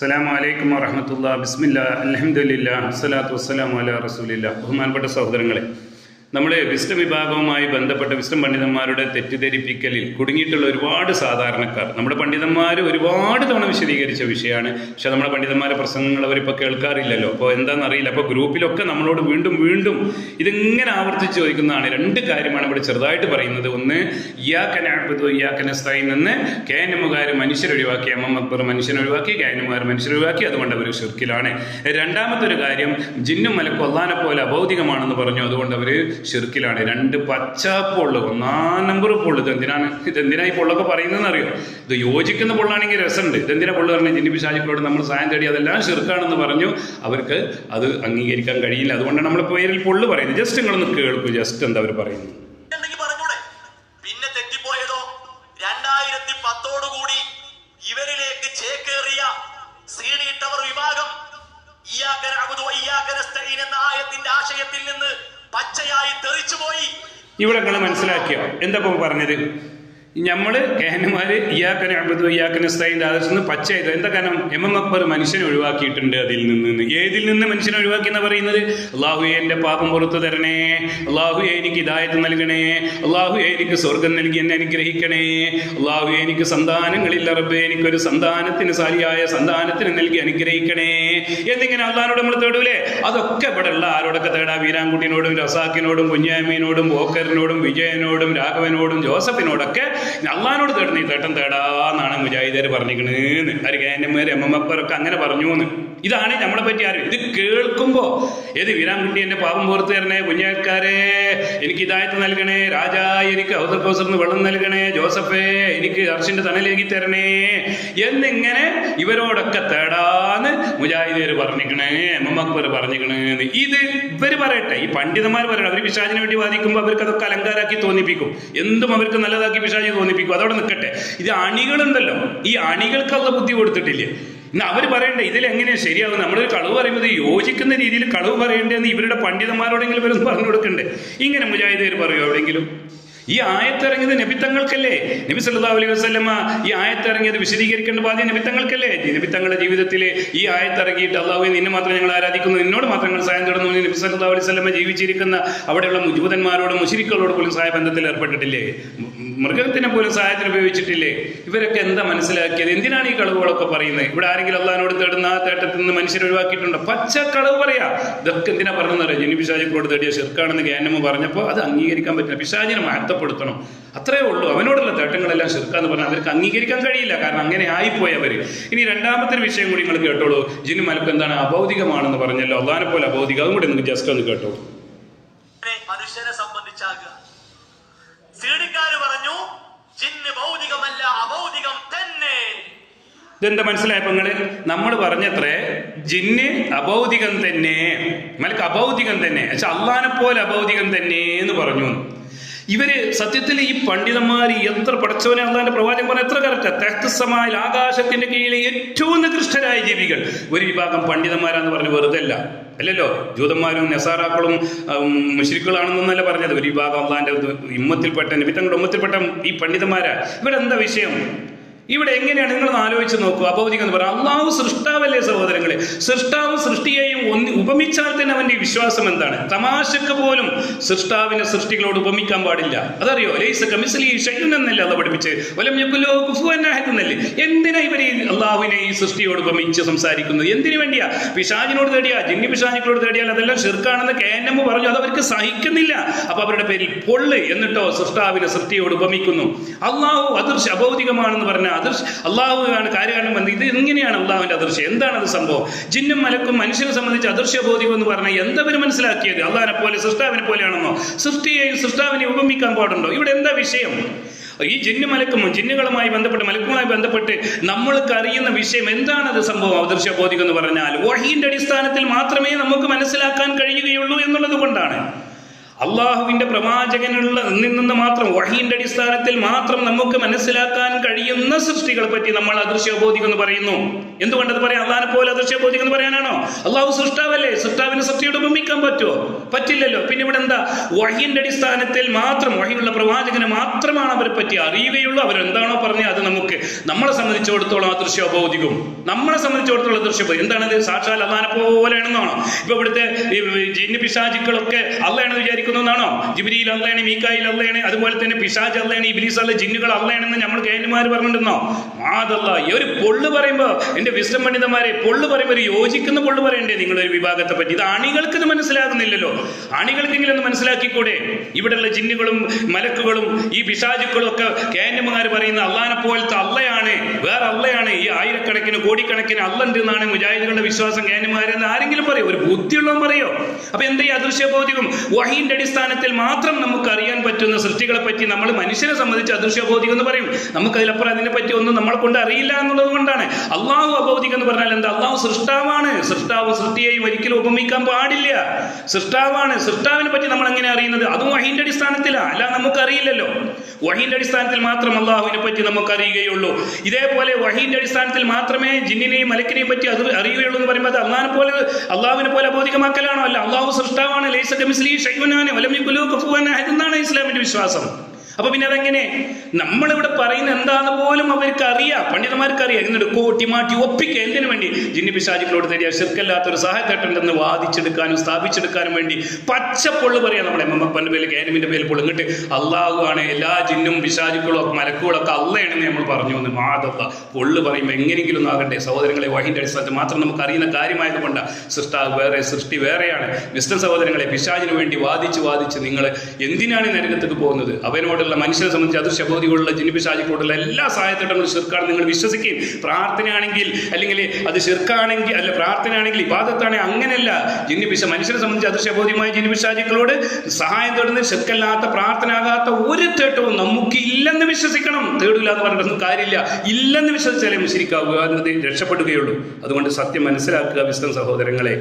അസ്സലാമു അലൈക്കും വറഹ്മത്തുള്ളാഹി ബിസ്മില്ലാഹ് അൽഹംദുലില്ലാഹ് വസ്സലാത്തു വസ്സലാമു അലാ റസൂലില്ലാഹ്. ബഹുമാനപ്പെട്ട സഹോദരങ്ങളെ, നമ്മൾ വിസ്ഡം വിഭാഗവുമായി ബന്ധപ്പെട്ട വിസ്ഡം പണ്ഡിതന്മാരുടെ തെറ്റിദ്ധരിപ്പിക്കലിൽ കുടുങ്ങിയിട്ടുള്ള ഒരുപാട് സാധാരണക്കാർ, നമ്മുടെ പണ്ഡിതന്മാർ ഒരുപാട് തവണ വിശദീകരിച്ച വിഷയമാണ്. പക്ഷെ നമ്മുടെ പണ്ഡിതന്മാരുടെ പ്രസംഗങ്ങൾ അവരിപ്പോൾ കേൾക്കാറില്ലല്ലോ. അപ്പോൾ എന്താണെന്നറിയില്ല. അപ്പോൾ ഗ്രൂപ്പിലൊക്കെ നമ്മളോട് വീണ്ടും വീണ്ടും ഇതിങ്ങനെ ആവർത്തിച്ച് ചോദിക്കുന്നതാണ്. രണ്ട് കാര്യമാണ് ഇവിടെ ചെറുതായിട്ട് പറയുന്നത്. ഒന്ന്, ഇയ്യാക നഅ്ബുദു ഇയ്യാക നസ്തഈൻ എന്ന് കേനമുകാർ മനുഷ്യരൊഴിവാക്കി, എം അക്ബർ മനുഷ്യനൊഴിവാക്കി, കേനമുകാർ മനുഷ്യരൊഴിവാക്കി, അതുകൊണ്ട് അവർ ഷിർക്കിലാണ്. രണ്ടാമത്തെ ഒരു കാര്യം, ജിന്നും മലക്കും അല്ലാഹനെ പോലെ അഭൗതികമാണെന്ന് പറഞ്ഞു, അതുകൊണ്ട് അവർ ഷിർക്കിലാണ്. രണ്ട് പച്ചാപ്പൊള്ളു, ഒന്നാം നമ്പർ പൊള്ളു. ഇതെന്തിനാ ഈ പൊള്ളൊക്കെ പറയുന്നതെന്ന് അറിയോ? ഇത് യോജിക്കുന്ന പൊള്ളാണെങ്കിൽ രസമുണ്ട്. ഇതെന്തിനാ പൊള്ളു പറഞ്ഞാൽ ജിന്നി പിശാചുക്കളോട് നമ്മൾ സഹായം തേടി അതെല്ലാം ഷിർക്കാണെന്ന് പറഞ്ഞു. അവർക്ക് അത് അംഗീകരിക്കാൻ കഴിയില്ല. അതുകൊണ്ടാണ് നമ്മൾ പേരിൽ പൊള്ളു പറയുന്നത്. ജസ്റ്റ് നിങ്ങളൊന്ന് കേൾക്കൂ, ജസ്റ്റ് എന്താ അവർ പറയുന്നത്. പിന്നെ തെറ്റിപ്പോയതോ 2010 ഇവരിലേക്ക് ചേക്കേറിയ സീഡി ടവർ വിഭാഗം ഇയ്യാക നഅ്ബുദു വഇയ്യാക നസ്തഈൻ എന്ന ആയത്തിന്റെ ആശയത്തിൽ നിന്ന് പച്ചയായി തെറിച്ചുപോയി. ഇവിടെ നിങ്ങൾ മനസ്സിലാക്കിയോ എന്താ പറഞ്ഞത്? നമ്മൾ കേഹന്മാര് ഇയ്യാക നഅ്ബുദു വഇയ്യാക നസ്തഈൻ ആദർശം പച്ചയായത് എന്താ? കാരണം എം അക്ബർ മനുഷ്യനെ ഒഴിവാക്കിയിട്ടുണ്ട്. അതിൽ നിന്ന് ഏതിൽ നിന്ന് മനുഷ്യനെ ഒഴിവാക്കി എന്ന് പറയുന്നത്? അല്ലാഹുവേ എൻ്റെ പാപം പുറത്തു തരണേ, അല്ലാഹുവേ എനിക്ക് ഹിദായത്ത് നൽകണേ, അല്ലാഹുവേ എനിക്ക് സ്വർഗം നൽകി എന്നെ അനുഗ്രഹിക്കണേ, അല്ലാഹുവേ എനിക്ക് സന്താനങ്ങളില്ല റബ്ബേ, എനിക്കൊരു സന്താനത്തിന് സാലിയായ സന്താനത്തിന് നൽകി അനുഗ്രഹിക്കണേ എന്നിങ്ങനെ അള്ളാഹിനോട് നമ്മൾ തേടൂലേ? അതൊക്കെ ഇവിടെ ഉള്ള ആരോടൊക്കെ തേടാ? വീരാൻകുട്ടിനോടും റസാക്കിനോടും കുഞ്ഞാമീനോടും ബോക്കറിനോടും വിജയനോടും രാഘവനോടും ജോസഫിനോടൊക്കെ അള്ളാഹിനോട് തേടുന്ന ഈ തേട്ടം തേടാന്നാണ് മുജാഹിദർ പറഞ്ഞിരിക്കണേന്ന്. ആര് കേനന്മാർ എം അക്ബറൊക്കെ അങ്ങനെ പറഞ്ഞു എന്ന്. ഇതാണ് നമ്മളെ പറ്റി ആരും. ഇത് കേൾക്കുമ്പോ ഏത് വീരാൻകുട്ടി എന്റെ പാപം പുറത്തു തരണേ, കുഞ്ഞാക്കാരെ എനിക്ക് ഹിദായത്ത് നൽകണേ, രാജാ എനിക്ക് ഔദർ കൗസറിന് വെള്ളം നൽകണേ, ജോസഫേ എനിക്ക് അർഷിന്റെ തണലേകി തരണേ എന്നിങ്ങനെ ഇവരോടൊക്കെ തേടാന്ന് മുജാഹിദർ പറഞ്ഞിരിക്കണേ, എം അക്ബർ പറഞ്ഞിരിക്കണേന്ന്. ഇത് ഇവര് പറയട്ടെ, ഈ പണ്ഡിതന്മാർ പറയട്ടെ. അവർ പിശാചിന് വേണ്ടി വാദിക്കുമ്പോൾ അവർക്ക് അതൊക്കെ അലങ്കാരാക്കി തോന്നിപ്പിക്കും, എന്തും അവർക്ക് നല്ലതാക്കി പിശാചി തോന്നിപ്പിക്കും. അതോടെ നിൽക്കട്ടെ. ഇത് അണികളുണ്ടല്ലോ, ഈ അണികൾക്കുള്ള ബുദ്ധി കൊടുത്തിട്ടില്ലേ? ഇന്ന് അവർ പറയണ്ടേ ഇതിലെങ്ങനെയാ ശരിയാവും? നമ്മളൊരു കളവ് പറയുന്നത് യോജിക്കുന്ന രീതിയിൽ കളവ് പറയേണ്ടതെന്ന് ഇവരുടെ പണ്ഡിതന്മാരോടെങ്കിലും ഇവരൊന്ന് പറഞ്ഞു കൊടുക്കണ്ടേ? ഇങ്ങനെ മുജാഹിദർ പറയുമോ എവിടെയെങ്കിലും? ഈ ആയത്തിറങ്ങിയത് നബിത്തങ്ങൾക്കല്ലേ? നബി സല്ലല്ലാഹു അലൈഹി വസല്ലമ ഈ ആയത്തിറങ്ങിയത് വിശദീകരിക്കേണ്ട ബാധ്യത നബിത്തങ്ങൾക്കല്ലേ? നബിത്തങ്ങളുടെ ജീവിതത്തിൽ ഈ ആയത്തിറങ്ങിയിട്ട് അല്ലാഹുവേ നിന്നെ മാത്രം ഞങ്ങൾ ആരാധിക്കുന്നു, നിന്നോട് മാത്രം ഞങ്ങൾ സഹായം തേടുന്നു, നബി സല്ലല്ലാഹു അലൈഹി വസല്ലമ ജീവിച്ചിരിക്കുന്ന അവിടെയുള്ള മുജൂദന്മാരോടും മുശ്രിക്കുകളോട് പോലും സഹായ ബന്ധത്തിൽ ഏർപ്പെട്ടിട്ടില്ലേ? മൃഗത്തിനെ പോലും സഹായത്തിന് ഉപയോഗിച്ചിട്ടില്ലേ? ഇവരൊക്കെ എന്താ മനസ്സിലാക്കിയത്? എന്തിനാണ് ഈ കളവുകളൊക്കെ പറയുന്നത്? ഇവിടെ ആരെങ്കിലും അള്ളാഹിനോട് തേടുന്ന ആ തേട്ടത്തിൽ നിന്ന് മനുഷ്യർ ഒഴിവാക്കിയിട്ടുണ്ടോ? പച്ച കളവ് പറയാ. ഇതൊക്കെ എന്തിനാ പറഞ്ഞെന്നറിയാം? ജിന്നി പിശാചുക്കളോട് തേടിയ ഷിർക്കാണെന്ന് കേനമ്മ പറഞ്ഞപ്പോൾ അത് അംഗീകരിക്കാൻ പറ്റില്ല. പിശാചിനെ മാറ്റപ്പെടുത്തണം, അത്രേ ഉള്ളൂ. അവനോടുള്ള തേട്ടങ്ങളെല്ലാം ഷിർക്കാന്ന് പറഞ്ഞാൽ അവർക്ക് അംഗീകരിക്കാൻ കഴിയില്ല. കാരണം അങ്ങനെ ആയിപ്പോയവർ. ഇനി രണ്ടാമത്തെ ഒരു വിഷയം കൂടി നിങ്ങൾ കേട്ടോളൂ. ജിന്നു മലക്ക് എന്താണ്? അഭൗതികമാണെന്ന് പറഞ്ഞല്ലോ, അള്ളാഹിനെ പോലെ അഭൗതികം. അതും കൂടി നിങ്ങൾക്ക് ജസ്റ്റ് ഒന്ന് കേട്ടോളൂ. മനുഷ്യനെ സംബന്ധിച്ചാകുക സീഡിക്കാര് പറഞ്ഞു ജിന്ന് ഭൗതികമല്ല, അഭൗതികം തന്നെ. ഇതെന്താ മനസ്സിലായപ്പോ നിങ്ങള്? നമ്മൾ പറഞ്ഞത്രേ ജിന്ന് അഭൗതികം തന്നെ, മലക്ക് അഭൗതികം തന്നെ, പക്ഷെ അള്ളാഹിനെ പോലെ അഭൗതികം തന്നെ എന്ന് പറഞ്ഞു. ഇവര് സത്യത്തിൽ ഈ പണ്ഡിതന്മാർ എത്ര പഠിച്ചവനെ അള്ളാഹിന്റെ പ്രവാചകൻ പറഞ്ഞ എത്ര കറക്റ്റാ. തെഹ്സമായിൽ ആകാശത്തിന്റെ കീഴിലെ ഏറ്റവും നികൃഷ്ടരായ ജീവികൾ ഒരു വിഭാഗം പണ്ഡിതന്മാരാന്ന് പറഞ്ഞ് വെറുതെ അല്ലല്ലോ. ജൂതന്മാരും നെസാറാക്കളും മുശ്രിക്കുകളാണെന്നല്ല പറഞ്ഞത്. ഒരു വിഭാഗം അള്ളാഹിന്റെ ഉമ്മത്തിൽപ്പെട്ട നബിത്തങ്ങളുടെ ഉമ്മത്തിൽപ്പെട്ട ഈ പണ്ഡിതന്മാരാ. ഇവിടെ എന്താ വിഷയം? ഇവിടെ എങ്ങനെയാണ് നിങ്ങൾ ആലോചിച്ച് നോക്കൂ. അഭൗതികം എന്ന് പറയാം. അള്ളാഹു സൃഷ്ടാവല്ലേ സഹോദരങ്ങളെ? സൃഷ്ടാവ് സൃഷ്ടിയെയും ഉപമിച്ചാൽ തന്നെ അവന്റെ വിശ്വാസം എന്താണ്? തമാശക്ക് പോലും സൃഷ്ടാവിനെ സൃഷ്ടികളോട് ഉപമിക്കാൻ പാടില്ല. അതറിയോ? ലൈസ കമിസ്ലിഹി ഷൈഉൻ എന്നല്ലേ അള്ളാഹു പഠിപ്പിച്ച്, വലം യകുൽ ലഹു കുഫുവൻ അഹദ് എന്നല്ലേ. എന്തിനാ ഇവർ അള്ളാഹുവിനെ ഈ സൃഷ്ടിയോട് ഉപമിച്ച് സംസാരിക്കുന്നത്? എന്തിനു വേണ്ടിയാ? പിശാചിനോട് തേടിയാ, ജിന്നി പിശാചുക്കളോട് തേടിയാൽ അതെല്ലാം ഷിർക്കാണെന്ന് കേനമ്മ പറഞ്ഞു. അത് അവർക്ക് സഹിക്കുന്നില്ല. അപ്പൊ അവരുടെ പേരിൽ പൊള്ള് എന്നിട്ടോ സൃഷ്ടാവിനെ സൃഷ്ടിയോട് ഉപമിക്കുന്നു. അള്ളാഹു അദൃശ്യ അഭൗതികമാണെന്ന് പറഞ്ഞാൽ അള്ളാഹുവാണ് കാര്യകാരണം ബന്ധം. ഇത് എങ്ങനെയാണ് അള്ളാഹുവിന്റെ അദൃശ്യം? എന്താണ് അത് സംഭവം? ജിന്നും മലക്കും മനുഷ്യനെ സംബന്ധിച്ച് അദൃശ്യ ഭൗതികം എന്ന് പറഞ്ഞാൽ എന്തവർ മനസ്സിലാക്കിയത്? അള്ളാഹിനെ പോലെ സൃഷ്ടാവിനെ പോലെയാണെന്നോ? സൃഷ്ടിയെയും സൃഷ്ടാവിനെ ഉപമിക്കാൻ പാടുണ്ടോ? ഇവിടെ എന്താ വിഷയം? ഈ ജിന്നു മലക്കും ജിന്നുകളുമായി ബന്ധപ്പെട്ട് മലക്കുമായി ബന്ധപ്പെട്ട് നമ്മൾക്ക് അറിയുന്ന വിഷയം എന്താണത് സംഭവം? അദൃശ്യ ഭൗതികം എന്ന് പറഞ്ഞാൽ വഹീന്റെ അടിസ്ഥാനത്തിൽ മാത്രമേ നമുക്ക് മനസ്സിലാക്കാൻ കഴിയുകയുള്ളൂ എന്നുള്ളത് കൊണ്ടാണ്. അള്ളാഹുവിന്റെ പ്രവാചകനുള്ള നിന്ന് മാത്രം വഹീന്റെ അടിസ്ഥാനത്തിൽ മാത്രം നമുക്ക് മനസ്സിലാക്കാൻ കഴിയുന്ന സൃഷ്ടികളെ പറ്റി നമ്മൾ അദൃശ്യ ഭൗതികം എന്ന് പറയുന്നു. എന്തുകൊണ്ടത് പറയാം? അള്ളാഹിനെ പോലെ അദൃശ്യബോധികം എന്ന് പറയാനാണോ? അള്ളാഹു സൃഷ്ടാവല്ലേ, സൃഷ്ടാവിന് സൃഷ്ടിയോട് ഉപമിക്കാൻ പറ്റുമോ? പറ്റില്ലല്ലോ. പിന്നെ ഇവിടെ എന്താ? വഹിയുടെ അടിസ്ഥാനത്തിൽ മാത്രം, വഹിയുള്ള പ്രവാചകന് മാത്രമാണ് അവരെ പറ്റി അറിയുകയുള്ളൂ. അവരെന്താണോ പറഞ്ഞത് അത് നമുക്ക്, നമ്മളെ സംബന്ധിച്ചിടത്തോളം അദൃശ്യബോധികം, നമ്മളെ സംബന്ധിച്ചിടത്തോളം അദൃശ്യബോധികം എന്താണത്? സാക്ഷാൽ അള്ളാഹിനെ പോലെയാണെന്നാണോ? ഇപ്പൊ ഇവിടുത്തെ ജിന്ന് പിശാചുക്കളൊക്കെ അള്ളയാണെന്ന് വിചാരിക്കുന്നതാണോ? ജിബ്രീൽ അള്ളയാണ്, മീകായിൽ അള്ളയാണ്, അതുപോലെ തന്നെ പിശാച് അള്ളയാണ്, ഇബ്ലീസ് അല്ല, ജിന്നുകൾ അള്ളയാണെന്ന് നമ്മൾ കേന്ദ്രമാർ പറഞ്ഞിട്ടുണ്ടോ? മാതല്ല. ഈ ഒരു പൊള്ളു പറയുമ്പോ, എന്റെ വിസ്ഡം പണ്ഡിതന്മാരെ, പൊള്ളു പറയുമ്പോൾ ഒരു യോജിക്കുന്ന പൊള്ളു പറയണ്ടേ നിങ്ങളൊരു വിഭാഗത്തെ പറ്റി? ഇത് അണികൾക്ക് ഇത് മനസ്സിലാകുന്നില്ലല്ലോ. അണികൾക്കെങ്കിലും ഒന്ന് മനസ്സിലാക്കിക്കൂടെ? ഇവിടെയുള്ള ജിന്നുകളും മലക്കുകളും ഈ പിശാചുക്കളും ഒക്കെ കേന്ദ്രമാർ പറയുന്ന അള്ളാഹിനെ പോലത്തെ അള്ളയാണ്, വേറെ അള്ളയാണ്, ഈ ആയിരക്കണക്കിന് കോടിക്കണക്കിന് അള്ള ഉണ്ട് എന്നാണ് മുജാഹിദുകളുടെ വിശ്വാസം. കേന്ദ്രമാരെന്ന് ആരെങ്കിലും പറയോ? ഒരു ബുദ്ധിയുള്ളവൻ പറയോ? അപ്പൊ എന്താ ഈ അദൃശ്യബോധികം? വഹീന്റെ അടിസ്ഥാനത്തിൽ മാത്രം നമുക്ക് അറിയാൻ പറ്റുന്ന സൃഷ്ടികളെ പറ്റി നമ്മൾ മനുഷ്യനെ സംബന്ധിച്ച് അദൃശ്യബോധികം എന്ന് പറയും. നമുക്ക് അതിലപ്പുറം അതിനെ പറ്റി ഒന്നും നമ്മളെ കൊണ്ട് അറിയില്ല എന്നുള്ളത് കൊണ്ടാണ്. അള്ളാഹു അബോധികം എന്ന് പറഞ്ഞാൽ എന്താ? അള്ളാഹു സൃഷ്ടാവാണ്. സൃഷ്ടാവ് സൃഷ്ടിയെയും ഒരിക്കലും ഉപമിക്കാൻ പാടില്ല. സൃഷ്ടാവാണ്. സൃഷ്ടാവിനെ പറ്റി നമ്മൾ എങ്ങനെ അറിയുന്നത്? അതും വഹീന്റെ അടിസ്ഥാനത്തിലാണ്, അല്ല നമുക്ക് അറിയില്ലല്ലോ. വഹീന്റെ അടിസ്ഥാനത്തിൽ മാത്രം അള്ളാഹുവിനെ പറ്റി നമുക്ക് അറിയുകയുള്ളൂ. ഇതേപോലെ വഹീന്റെ അടിസ്ഥാനത്തിൽ മാത്രമേ ജിന്നിനെയും മലക്കിനെയും പറ്റി അത് അറിയുകയുള്ളൂ എന്ന് പറയുമ്പോൾ അത് അള്ളാഹുവിനെ പോലെ അബോധികമാക്കലാണോ? അല്ല, അള്ളാഹു സൃഷ്ടാവാണ്. ലൈസ കമിസ്ലിഹി ഷൈഉൻ വലം യകുൽ ലഹു കുഫുവൻ അഹദ് എന്നാണ് ഇസ്ലാമിന്റെ വിശ്വാസം. അപ്പൊ പിന്നെ അതെങ്ങനെ? നമ്മളിവിടെ പറയുന്ന എന്താന്ന് പോലും അവർക്ക് അറിയാം, പണ്ഡിതന്മാർക്ക് അറിയാം. എന്നിട്ട് കോട്ടി മാറ്റി ഒപ്പിക്കുക. എന്തിനു വേണ്ടി? ജിന്നി പിശാചുക്കളോട് തരിക ശിർക്കല്ലാത്തൊരു സഹകെട്ടുണ്ടെന്ന് വാദിച്ചെടുക്കാനും സ്ഥാപിച്ചെടുക്കാനും വേണ്ടി പച്ചപ്പൊള്ളു പറയാം. നമ്മുടെ എമ്മപ്പന്റെ പേരിൽ കേനമിന്റെ പേരിൽ പൊള്ളിട്ട് അള്ളാഹു ആണ്, എല്ലാ ജിന്നും പിശാചുക്കളും മലക്കുകളും ഒക്കെ അള്ളയാണെന്ന് നമ്മൾ പറഞ്ഞു എന്ന് മാതല്ല പൊള്ളു പറയുമ്പോൾ എങ്ങനെയെങ്കിലും ആകട്ടെ. സഹോദരങ്ങളെ, വഹിന്റെ അടിസ്ഥാനത്തിൽ മാത്രം നമുക്ക് അറിയുന്ന കാര്യമായതുകൊണ്ട് സൃഷ്ടാവ് വേറെ, സൃഷ്ടി വേറെയാണ്. വിഷ്ണു സഹോദരങ്ങളെ, പിശാചിന് വേണ്ടി വാദിച്ച് നിങ്ങൾ എന്തിനാണ് നരകത്തേക്ക് പോകുന്നത്? അവനോടുള്ള മനുഷ്യനെ സംബന്ധിച്ച് അദൃശ്യബോധികളുള്ള ജിന്നി പിശാചുക്കളോടുള്ള എല്ലാ സഹായത്തോടും ശിർക്കാണ് നിങ്ങൾ വിശ്വസിക്കുകയും. പ്രാർത്ഥനയാണെങ്കിൽ, അല്ലെങ്കിൽ അത് ശിർക്കാണെങ്കിൽ, അല്ല പ്രാർത്ഥനയാണെങ്കിൽ, ഇബാദത്താണെങ്കിൽ അങ്ങനെയല്ല. മനുഷ്യനെ സംബന്ധിച്ച് അദൃശ്യബോധിയുമായ ജിന്നി പിശാചുക്കളോട് സഹായം തേടുന്ന ശിർക്കല്ലാത്ത, പ്രാർത്ഥന ആകാത്ത ഒരു തേട്ടവും നമുക്ക് ഇല്ലെന്ന് വിശ്വസിക്കണം. തേടില്ല എന്ന് പറഞ്ഞിട്ടൊന്നും കാര്യമില്ല. ഇല്ലെന്ന് വിശ്വസിച്ചാലേ മുശ്രിക്കാവുക, എന്നത് രക്ഷപ്പെടുകയുള്ളൂ. അതുകൊണ്ട് സത്യം മനസ്സിലാക്കുക വിശ്വം സഹോദരങ്ങളെ.